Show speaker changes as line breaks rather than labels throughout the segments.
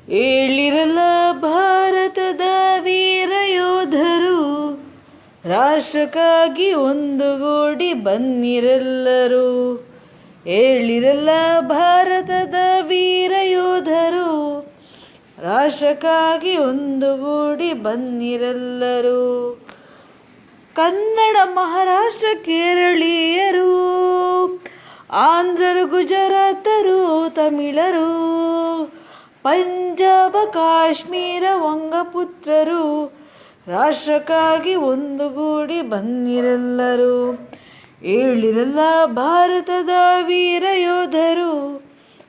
ಏಳಿರಲ್ಲ ಭಾರತದ ವೀರ ಯೋಧರು, ರಾಷ್ಟ್ರಕ್ಕಾಗಿ ಒಂದುಗೂಡಿ ಬನ್ನಿರೆಲ್ಲರೂ. ಏಳಿರಲ್ಲ ಭಾರತದ ವೀರ ಯೋಧರು, ರಾಷ್ಟ್ರಕ್ಕಾಗಿ ಒಂದುಗೂಡಿ ಬನ್ನಿರೆಲ್ಲರೂ. ಕನ್ನಡ, ಮಹಾರಾಷ್ಟ್ರ, ಕೇರಳೀಯರು, ಆಂಧ್ರರು, ಗುಜರಾತರು, ತಮಿಳರು, ಪಂಜಾಬ, ಕಾಶ್ಮೀರ, ವಂಗಪುತ್ರರು, ರಾಷ್ಟ್ರಕ್ಕಾಗಿ ಒಂದುಗೂಡಿ ಬನ್ನಿರೆಲ್ಲರೂ. ಏಳಿರಲ್ಲ ಭಾರತದ ವೀರ ಯೋಧರು,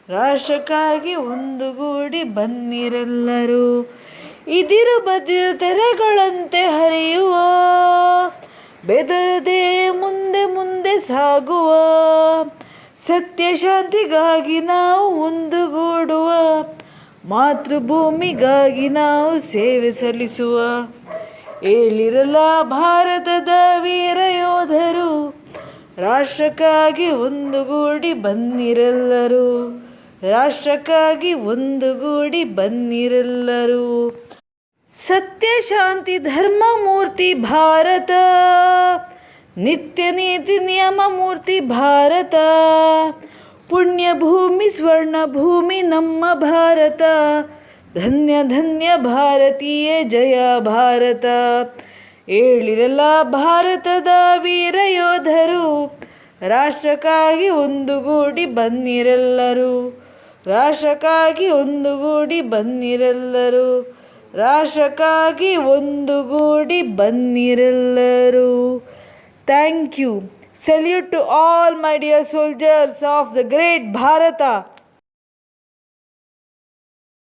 ರಾಷ್ಟ್ರಕ್ಕಾಗಿ ಒಂದುಗೂಡಿ ಬನ್ನಿರೆಲ್ಲರೂ. ಇದಿರು ಬದಿರು ತೆರೆಗಳಂತೆ ಹರಿಯುವ, ಬೆದರದೆ ಮುಂದೆ ಮುಂದೆ ಸಾಗುವ, ಸತ್ಯ ಶಾಂತಿಗಾಗಿ ನಾವು ಒಂದುಗೂಡುವ, ಮಾತೃಭೂಮಿಗಾಗಿ ನಾವು ಸೇವೆ ಸಲ್ಲಿಸುವ. ಏಳಿರಲ್ಲ ಭಾರತದ ವೀರ ಯೋಧರು, ರಾಷ್ಟ್ರಕ್ಕಾಗಿ ಒಂದುಗೂಡಿ ಬನ್ನಿರೆಲ್ಲರೂ. ರಾಷ್ಟ್ರಕ್ಕಾಗಿ ಒಂದುಗೂಡಿ ಬನ್ನಿರೆಲ್ಲರೂ. ಸತ್ಯ ಶಾಂತಿ ಧರ್ಮ ಮೂರ್ತಿ ಭಾರತ, ನಿತ್ಯ ನೀತಿ ನಿಯಮ ಮೂರ್ತಿ ಭಾರತ, ಪುಣ್ಯ ಭೂಮಿ ಸ್ವರ್ಣ ಭೂಮಿ ನಮ್ಮ ಭಾರತ, ಧನ್ಯ ಧನ್ಯ ಭಾರತೀಯ ಜಯ ಭಾರತ. ಏಳಿರಲ್ಲ ಭಾರತದ ವೀರ ಯೋಧರು, ರಾಷ್ಟ್ರಕ್ಕಾಗಿ ಒಂದುಗೂಡಿ ಬನ್ನಿರೆಲ್ಲರೂ. ರಾಷ್ಟ್ರಕ್ಕಾಗಿ ಒಂದುಗೂಡಿ ಬನ್ನಿರೆಲ್ಲರೂ. ರಾಷ್ಟ್ರಕ್ಕಾಗಿ ಒಂದುಗೂಡಿ ಬನ್ನಿರೆಲ್ಲರೂ. Thank you. Salute to all my dear soldiers of the great Bharata.